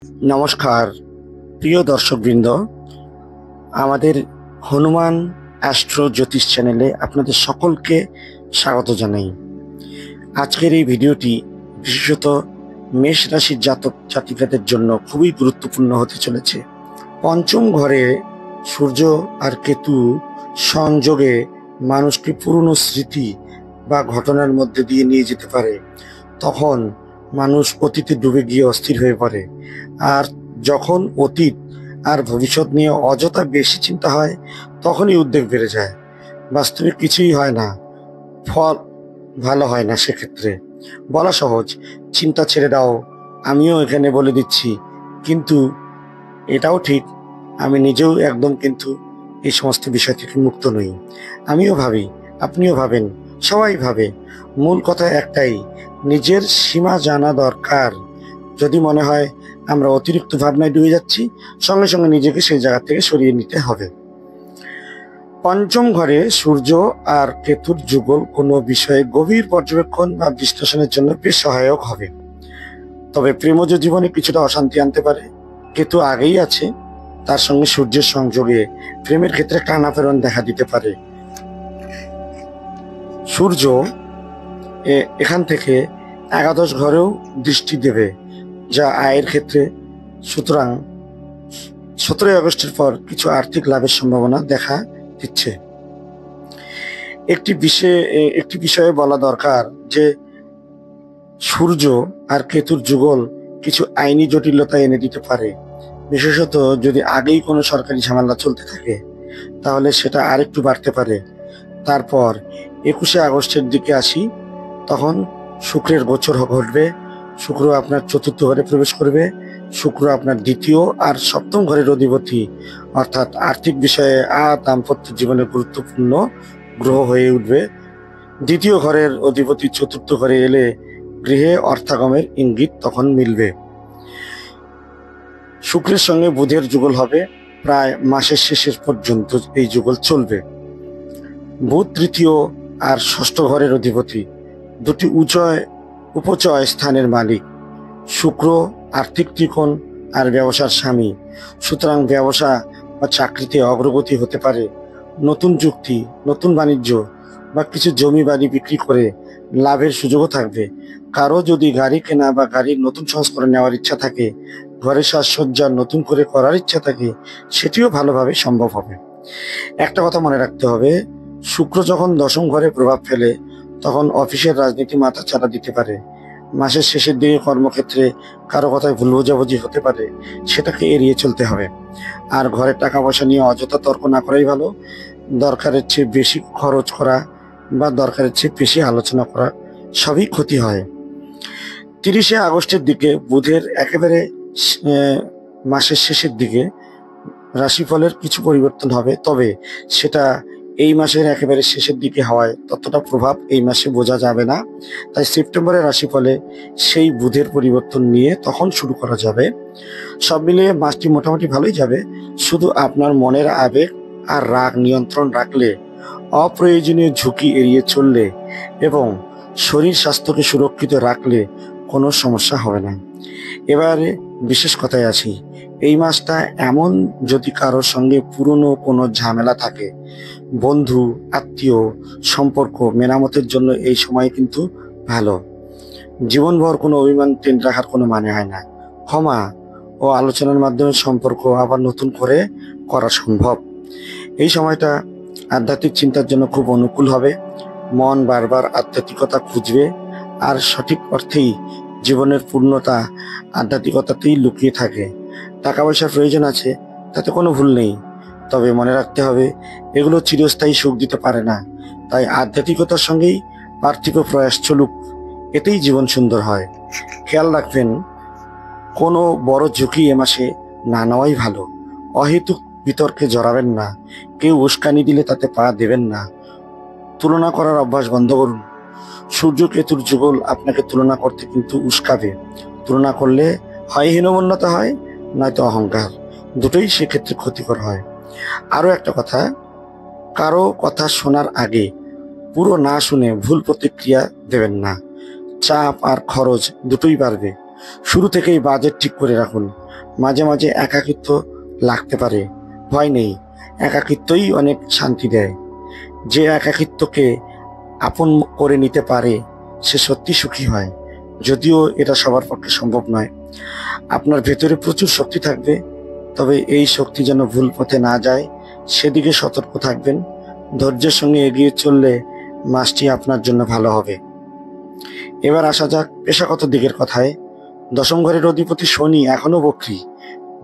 নমস্কার প্রিয় দর্শকবৃন্দ, আমাদের হনুমান অ্যাস্ট্রো জ্যোতিষ চ্যানেলে আপনাদের সকলকে স্বাগত জানাই। আজকের এই ভিডিওটি বিশেষত মেষ রাশির জাতক জাতিকাদের জন্য খুবই গুরুত্বপূর্ণ হতে চলেছে। পঞ্চম ঘরে সূর্য আর কেতু সংযোগে মানুষকে পুরনো স্মৃতি বা ঘটনার মধ্যে দিয়ে নিয়ে যেতে পারে। তখন মানুষ অতীতে ডুবে গিয়ে অস্থির হয়ে পড়ে, আর যখন অতীত আর ভবিষ্যৎ নিয়ে অযথা বেশি চিন্তা হয় তখনই উদ্বেগ বেড়ে যায়। বাস্তবে কিছুই হয় না, ফল ভালো হয় না। সেক্ষেত্রে বলা সহজ, চিন্তা ছেড়ে দাও। আমিও এখানে বলে দিচ্ছি, কিন্তু এটাও ঠিক, আমি নিজেও একদম কিন্তু এই সমস্ত বিষয় থেকে মুক্ত নই। আমিও ভাবি, আপনিও ভাবেন, সবাই ভাবে। মূল কথা একটাই, নিজের সীমা জানা দরকার। যদি মনে হয় আমরা অতিরিক্ত ভাবনায় ডুবে যাচ্ছি, সঙ্গে সঙ্গে নিজেকে সেই জায়গা থেকে সরিয়ে নিতে হবে। পঞ্চম ঘরে সূর্য আর কেতুর যুগল কোনো বিষয়ে গভীর পর্যবেক্ষণ বা বিশ্লেষণের জন্য বেশ সহায়ক হবে। তবে প্রেমজ জীবনে কিছুটা অশান্তি আনতে পারে। কেতু আগেই আছে, তার সঙ্গে সূর্যের সংযোগে প্রেমের ক্ষেত্রে টানাপোড়েন দেখা দিতে পারে। সূর্য এখান থেকে একাদশ ঘরেও দৃষ্টি দেবে, যা আয়ের ক্ষেত্রে। সুতরাং 17 আগস্টের পর কিছু আর্থিক লাভের সম্ভাবনা দেখা দিচ্ছে। একটি বিষয়ে বলা দরকার যে সূর্য আর কেতুর যুগল কিছু আইনি জটিলতা এনে দিতে পারে। বিশেষত যদি আগেই কোনো সরকারি ঝামেলা চলতে থাকে, তাহলে সেটা আরেকটু বাড়তে পারে। তারপর 21 আগস্টের দিকে আসি, তখন শুক্রের গোচর ঘটবে। শুক্র আপনার চতুর্থ ঘরে প্রবেশ করবে। শুক্র আপনার দ্বিতীয় আর সপ্তম ঘরের অধিপতি, অর্থাৎ আর্থিক বিষয়ে আর দাম্পত্য জীবনে গুরুত্বপূর্ণ গ্রহ হয়ে উঠবে। দ্বিতীয় ঘরের অধিপতি চতুর্থ ঘরে এলে গৃহে অর্থাগমের ইঙ্গিত তখন মিলবে। শুক্রের সঙ্গে বুধের যুগল হবে, প্রায় মাসের শেষের পর্যন্ত এই যুগল চলবে। বুধ তৃতীয় আর ষষ্ঠ ঘরের অধিপতি, দুটি উপচয় স্থানের মালিক। শুক্র আর্থিক ত্রিকোণ আর ব্যবসার স্বামী, সুতরাং ব্যবসা বা চাকরিতে অগ্রগতি হতে পারে। নতুন চুক্তি, নতুন বাণিজ্য বা কিছু জমি বাড়ি বিক্রি করে লাভের সুযোগও থাকবে। কারো যদি গাড়ি কেনা বা গাড়ির নতুন সংস্করণ নেওয়ার ইচ্ছা থাকে, ঘরের সাজসজ্জা নতুন করে করার ইচ্ছা থাকে, সেটিও ভালোভাবে সম্ভব হবে। একটা কথা মনে রাখতে হবে, শুক্র যখন দশম ঘরে প্রভাব ফেলে, তখন অফিসের রাজনীতি মাথাচাড়া দিতে পারে। মাসের শেষের দিকে কর্মক্ষেত্রে কারো কথায় ভুল বোঝাবুঝি হতে পারে, সেটাকে এড়িয়ে চলতে হবে। আর ঘরের টাকা পয়সা নিয়ে অযথা তর্ক না করাই ভালো। দরকারের চেয়ে বেশি খরচ করা বা দরকারের চেয়ে বেশি আলোচনা করা, সবই ক্ষতি হয়। 30 আগস্টের দিকে বুধের একেবারে মাসের শেষের দিকে রাশিফলের কিছু পরিবর্তন হবে, তবে সেটা এই মাসের একেবারে শেষের দিকে হওয়ায় ততটা প্রভাব এই মাসে বোঝা যাবে না। তাই সেপ্টেম্বরের রাশিফলে সেই বুধের পরিবর্তন নিয়ে তখন শুরু করা যাবে। সব মিলিয়ে মাসটি মোটামুটি ভালোই যাবে। শুধু আপনার মনের আবেগ আর রাগ নিয়ন্ত্রণ রাখলে, অপ্রয়োজনীয় ঝুঁকি এড়িয়ে চললে এবং শরীর স্বাস্থ্যকে সুরক্ষিত রাখলে কোনো সমস্যা হবে না। এবারে বিশেষ কথায় আসি, এই মাসটা এমন, যদি কারোর সঙ্গে পুরনো কোনো ঝামেলা থাকে, বন্ধু আত্মীয় সম্পর্ক মেরামতের জন্য এই সময় কিন্তু ভালো। জীবনভর কোনো অভিমান টেনে রাখার কোনো মানে হয় না। ক্ষমা ও আলোচনার মাধ্যমে সম্পর্ক আবার নতুন করে করা সম্ভব। এই সময়টা আধ্যাত্মিক চিন্তার জন্য খুব অনুকূল হবে। মন বারবার আধ্যাত্মিকতা খুঁজবে, আর সঠিক অর্থেই জীবনের পূর্ণতা আধ্যাত্মিকতাতেই লুকিয়ে থাকে। টাকা পয়সার প্রয়োজন আছে, তাতে কোনো ভুল নেই, তবে মনে রাখতে হবে এগুলো চিরস্থায়ী সুখ দিতে পারে না। তাই আধ্যাত্মিকতার সঙ্গেই পার্থিব প্রয়াস চলুক, এতেই জীবন সুন্দর হয়। খেয়াল রাখবেন, কোনো বড় ঝুঁকি এ মাসে না নেওয়াই ভালো। অহেতুক বিতর্কে জড়াবেন না। কেউ উস্কানি দিলে তাতে পা দেবেন না। তুলনা করার অভ্যাস বন্ধ করুন। সূর্য কেতুর যুগল আপনাকে তুলনা করতে কিন্তু উস্কাবে। তুলনা করলে হয় হীনমন্যতা হয়, নয়তো অহংকার। দুটোই সেক্ষেত্রে ক্ষতিকর হয়। আরো একটা কথা, কারো কথা শোনার আগে পুরো না শুনে ভুল প্রতিক্রিয়া দেবেন না। চাপ আর খরচ দুটোই বাড়বে। শুরু থেকেই বাজেট ঠিক করে রাখুন। মাঝে মাঝে একাকিত্ব লাগতে পারে, ভয় নেই, একাকিত্বই অনেক শান্তি দেয়। যে একাকিত্বকে আপন করে নিতে পারে সে সত্যি সুখী হয়, যদিও এটা সবার পক্ষে সম্ভব নয়। আপনার ভেতরে প্রচুর শক্তি থাকবে, তবে এই শক্তি যেন ভুল পথে না যায় সেদিকে সতর্ক থাকবেন। ধৈর্যের সঙ্গে এগিয়ে চললে মাসটি আপনার জন্য ভালো হবে। এবার আসা যাক পেশাগত দিকের কথায়। দশম ঘরের অধিপতি শনি এখনো বক্রী।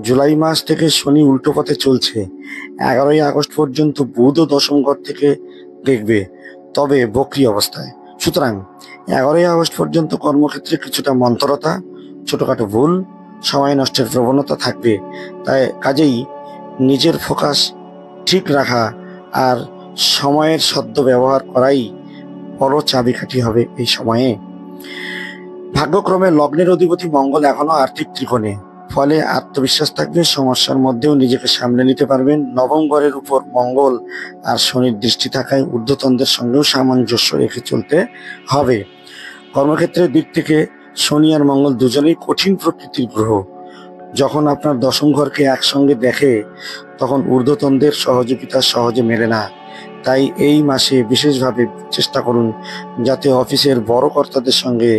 জুলাই মাস থেকে শনি উল্টো পথে চলছে। 11ই আগস্ট পর্যন্ত বুধও দশম ঘর থেকে দেখবে, তবে বক্রী অবস্থায়। সুতরাং 11ই আগস্ট পর্যন্ত কর্মক্ষেত্রে কিছুটা মন্থরতা, ছোটখাটো ভুল, সময় নষ্টের প্রবণতা থাকবে। তাই কাজেই নিজের ফোকাস ঠিক রাখা আর সময়ের সদ্য ব্যবহার করাই বড় চাবিকাঠি হবে এই সময়ে। ভাগ্যক্রমে লগ্নের অধিপতি মঙ্গল এখনো আর্থিক ত্রিকোণে, ফলে আত্মবিশ্বাস থাকবে, সমস্যার মধ্যেও নিজেকে সামলে নিতে পারবেন। নবম ঘরের উপর মঙ্গল আর শনির দৃষ্টি থাকায় ঊর্ধ্বতনদের সঙ্গেও সামঞ্জস্য রেখে চলতে হবে। কর্মক্ষেত্রের দিক থেকে শনি আর মঙ্গল দুজনেই কঠিন প্রকৃতির গ্রহ। যখন আপনার দশম ঘরকে একসঙ্গে দেখে তখন ঊর্ধ্বতনদের সহযোগিতা সহজে মেলে না। তাই এই মাসে বিশেষভাবে চেষ্টা করুন যাতে অফিসের বড় কর্তাদের সঙ্গে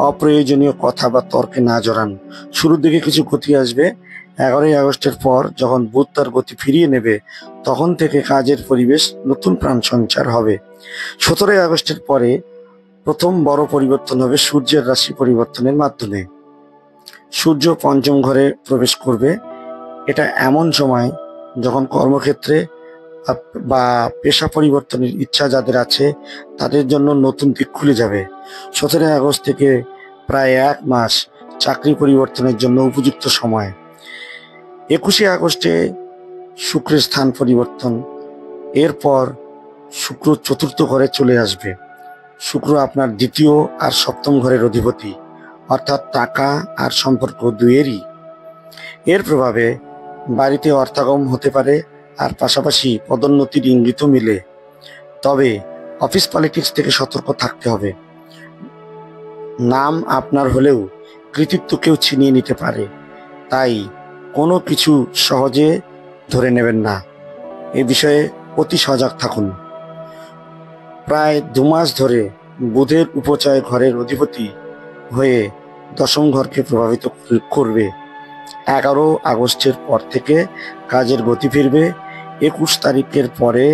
অপ্রয়োজনীয় কথা বা তর্কে না জড়ান। শুরুর দিকে কিছু গতি আসবে। 11ই আগস্টের পর যখন বুধ তার গতি ফিরিয়ে নেবে তখন থেকে কাজের পরিবেশ নতুন প্রাণ সঞ্চার হবে। 17ই আগস্টের পরে প্রথম বড় পরিবর্তন হবে সূর্যের রাশি পরিবর্তনের মাধ্যমে। সূর্য পঞ্চম ঘরে প্রবেশ করবে। এটা এমন সময় যখন কর্মক্ষেত্রে বা পেশা পরিবর্তনের ইচ্ছা যাদের আছে তাদের জন্য নতুন দিক খুলে যাবে। 17ই আগস্ট থেকে প্রায় 1 মাস চাকরি পরিবর্তনের জন্য উপযুক্ত সময়। 21শে আগস্টে শুক্রের স্থান পরিবর্তন, এরপর শুক্র চতুর্থ ঘরে চলে আসবে। শুক্র আপনার দ্বিতীয় আর সপ্তম ঘরের অধিপতি, অর্থাৎ টাকা আর সম্পর্ক দুয়েরই। এর প্রভাবে বাড়িতে অর্থাগম হতে পারে আর পাশাপাশি পদোন্নতির ইঙ্গিতও মিলে। তবে অফিস পলিটিক্স থেকে সতর্ক থাকতে হবে। নাম আপনার হলেও কৃতিত্ব কেউ ছিনিয়ে নিতে পারে, তাই কোনো কিছু সহজে ধরে নেবেন না। এ বিষয়ে অতি সজাগ থাকুন। প্রায় 2 মাস ধরে বুধের উপচয় ঘরের অধিপতি হয়ে দশম ঘরকে প্রভাবিত করবে। 11 আগস্টের পর থেকে কাজের গতি ফিরবে। 21 তারিখের পরে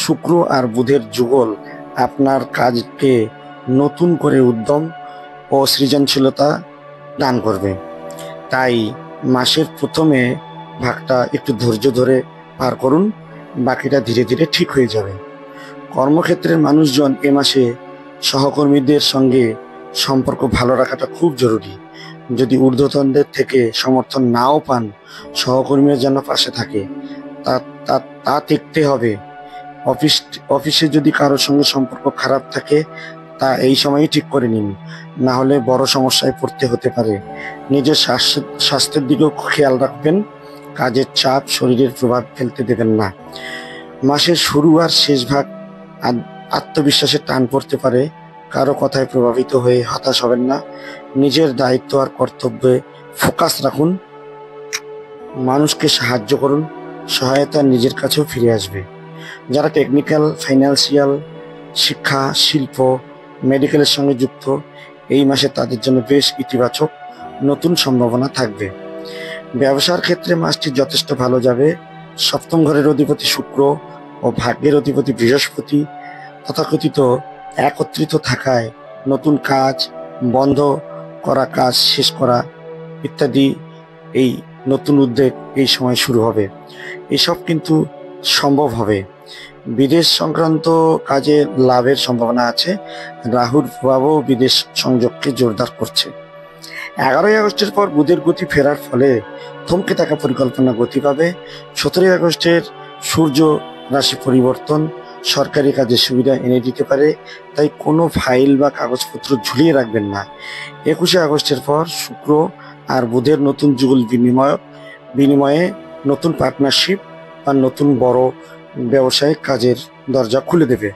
শুক্র আর বুধের যুগল আপনার কাজকে নতুন করে উদ্যম ও সৃজনশীলতা দান করবে। তাই মাসের প্রথমে ভাগটা একটু ধৈর্য ধরে পার করুন, বাকিটা ধীরে ধীরে ঠিক হয়ে যাবে। কর্মক্ষেত্রের মানুষজন এ মাসে সহকর্মীদের সঙ্গে সম্পর্ক ভালো রাখাটা খুব জরুরি। যদি ঊর্ধ্বতনদের থেকে সমর্থন নাও পান, সহকর্মীরা যেন পাশে থাকে তা তা তা দেখতে হবে। অফিসে যদি কারোর সঙ্গে সম্পর্ক খারাপ থাকে তা এই সময়ই ঠিক করে নিন, না হলে বড় সমস্যায় পড়তে হতে পারে। নিজের স্বাস্থ্যের দিকেও খেয়াল রাখবেন। কাজের চাপ শরীরের প্রভাব ফেলতে দেবেন না। মাসের শুরু আর শেষ ভাগ আত্মবিশ্বাসের টান পড়তে পারে। কারো কথায় প্রভাবিত হয়ে হতাশ হবেন না। নিজের দায়িত্ব আর কর্তব্যে ফোকাস রাখুন। মানুষকে সাহায্য করুন, সহায়তা নিজের কাছেও ফিরে আসবে। যারা টেকনিক্যাল, ফাইন্যান্সিয়াল, শিক্ষা, শিল্প, মেডিকেলের সঙ্গে যুক্ত, এই মাসে তাদের জন্য বেশ ইতিবাচক নতুন সম্ভাবনা থাকবে। ব্যবসার ক্ষেত্রে মাসটি যথেষ্ট ভালো যাবে। সপ্তম ঘরের অধিপতি শুক্র ও ভাগ্যের অধিপতি বৃহস্পতি তথাকথিত একত্রিত থাকায় নতুন কাজ, বন্ধ করা কাজ শেষ করা ইত্যাদি এই নতুন উদ্যোগ এই সময় শুরু হবে। এসব কিন্তু সম্ভব হবে। বিদেশ সংক্রান্ত কাজে লাভের সম্ভাবনা আছে। রাহুর প্রভাবও বিদেশ সংযোগকে জোরদার করছে। 11ই আগস্টের পর বুধের গতি ফেরার ফলে থমকে থাকা পরিকল্পনা গতি পাবে। 17ই আগস্টের সূর্য রাশি পরিবর্তন সরকারি কাজে সুবিধা এনে দিতে পারে, তাই কোনো ফাইল বা কাগজপত্র ঝুলিয়ে রাখবেন না। 21শে আগস্টের পর শুক্র আর বুধের নতুন যুগল বিনিময়ে নতুন পার্টনারশিপ বা নতুন বড় ব্যবসায়িক কাজের দরজা খুলে দেবে।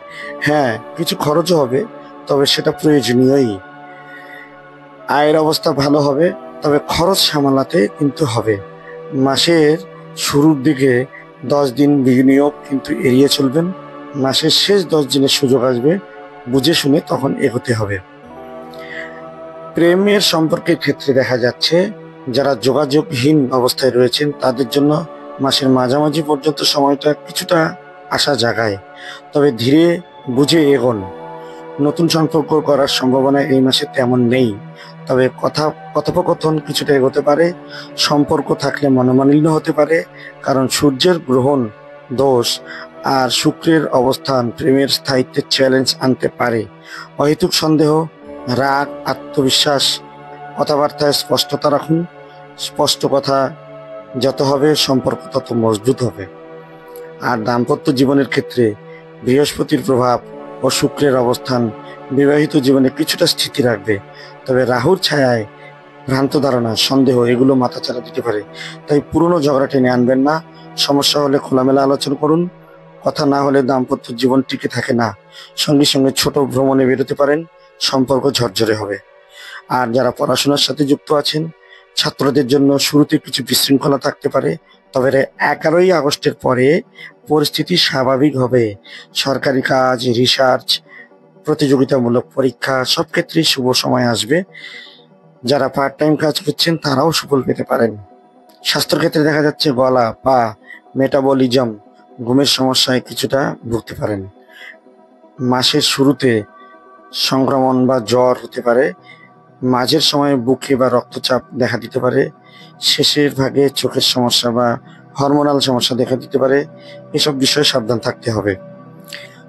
হ্যাঁ, কিছু খরচও হবে, তবে সেটা প্রয়োজনীয়ই। আয়ের অবস্থা ভালো হবে, তবে খরচ সামলাতে কিন্তু হবে। মাসের শুরুর দিকে 10 দিন বিনিয়োগ কিন্তু এড়িয়ে চলবেন। মাসের শেষ 10 দিনের সুযোগ আসবে, বুঝে শুনে তখন এগোতে হবে। প্রেমের সম্পর্কের ক্ষেত্রে দেখা যাচ্ছে যারা যোগাযোগহীন অবস্থায় রয়েছেন তাদের জন্য মাসের মাঝামাঝি পর্যন্ত সময়টা কিছুটা আশা জাগায়, তবে ধীরে বুঝে এগোন। নতুন সম্পর্ক করার সম্ভাবনা এই মাসে তেমন নেই, তবে কথোপকথন কিছুটা এগোতে পারে। সম্পর্ক থাকলে মনোমালিন্য হতে পারে, কারণ সূর্যের গ্রহণ দোষ আর শুক্রের অবস্থান প্রেমের স্থায়িত্বের চ্যালেঞ্জ আনতে পারে। অহেতুক সন্দেহ, রাগ, আত্মবিশ্বাস, কথাবার্তায় স্পষ্টতা রাখুন। স্পষ্ট কথা যত হবে সম্পর্ক তত মজবুত হবে। আর দাম্পত্য জীবনের ক্ষেত্রে বৃহস্পতির প্রভাব ও শুক্রের অবস্থান বিবাহিত জীবনে কিছুটা স্থিতি রাখবে, তবে রাহুর ছায়ায় ভ্রান্ত ধারণা, সন্দেহ এগুলো মাথাচাড়া দিতে পারে। তাই পুরনো ঝগড়া টেনে আনবেন না। সমস্যা হলে খোলামেলা আলোচনা করুন। কথা না হলে দাম্পত্য জীবন টিকে থাকে না। সঙ্গে সঙ্গে ছোট ভ্রমণে বেরোতে পারেন, সম্পর্ক ঝরঝরে হবে। আর যারা পড়াশোনার সাথে যুক্ত আছেন, ছাত্রদের জন্য শুরুতে কিছু বিশৃঙ্খলা থাকতে পারে, তবে 11ই আগস্টের পরে পরিস্থিতি স্বাভাবিক হবে। সরকারি কাজ, রিসার্চ, প্রতিযোগিতামূলক পরীক্ষা সব ক্ষেত্রেই শুভ সময় আসবে। যারা পার্ট টাইম কাজ করছেন তারাও সুফল পেতে পারেন। স্বাস্থ্যের ক্ষেত্রে দেখা যাচ্ছে গলা, পা, মেটাবলিজম, ঘুমের সমস্যায় কিছুটা ভুগতে পারেন। মাসের শুরুতে সংক্রমণ বা জ্বর হতে পারে। মাঝের সময়ে বুকে বা রক্তচাপ দেখা দিতে পারে। শেষের ভাগে চোখের সমস্যা বা হরমোনাল সমস্যা দেখা দিতে পারে। এসব বিষয়ে সাবধান থাকতে হবে।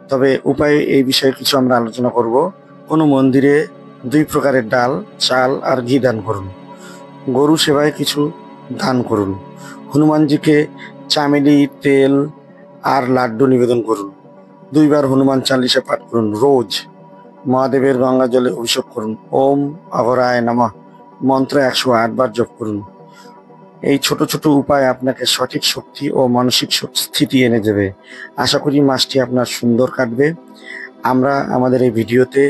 তবে উপায়ে এই বিষয়ে কিছু আমরা আলোচনা করব। কোনো মন্দিরে 2 প্রকারের ডাল, চাল আর ঘি দান করুন। গরু সেবায় কিছু দান করুন। হনুমানজিকে চামেলি, তেল আর লাড্ডু নিবেদন করুন। 2 বার হনুমান চালিসা পাঠ করুন রোজ। মহাদেবের গঙ্গা জলে অভিষেক করুন। ওম অঘরায় নমঃ মন্ত্র 108 বার জপ করুন। এই ছোট ছোট উপায় আপনাকে সঠিক শক্তি ও মানসিক স্থিতি এনে দেবে। আশা করি মাসটি আপনার সুন্দর কাটবে। আমরা আমাদের এই ভিডিওতে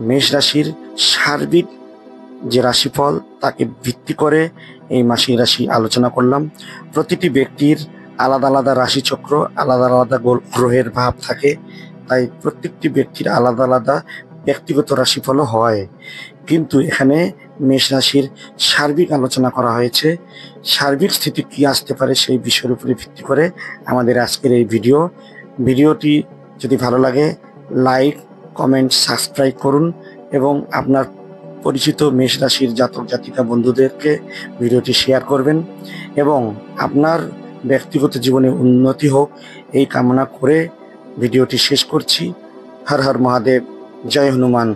মেষ রাশির সার্বিক যে রাশিফল তাকে ভিত্তি করে এই মাসিক রাশি আলোচনা করলাম। প্রতিটি ব্যক্তির আলাদা আলাদা রাশিচক্র, আলাদা আলাদা গ্রহের ভাব থাকে, তাই প্রত্যেকটি ব্যক্তির আলাদা আলাদা ব্যক্তিগত রাশিফলও হয়, কিন্তু এখানে মেষ রাশির সার্বিক আলোচনা করা হয়েছে। সার্বিক স্থিতি কি আসতে পারে সেই বিষয়ের উপরে ভিত্তি করে আমাদের আজকের এই ভিডিওটি যদি ভালো লাগে লাইক, কমেন্ট, সাবস্ক্রাইব করুন এবং আপনার পরিচিত মেষ রাশির জাতক জাতিকা বন্ধুদেরকে ভিডিওটি শেয়ার করবেন এবং আপনার ব্যক্তিগত জীবনে উন্নতি হোক এই কামনা করে ভিডিওটি শেষ করছি। হর হর মহাদেব, জয় হনুমান।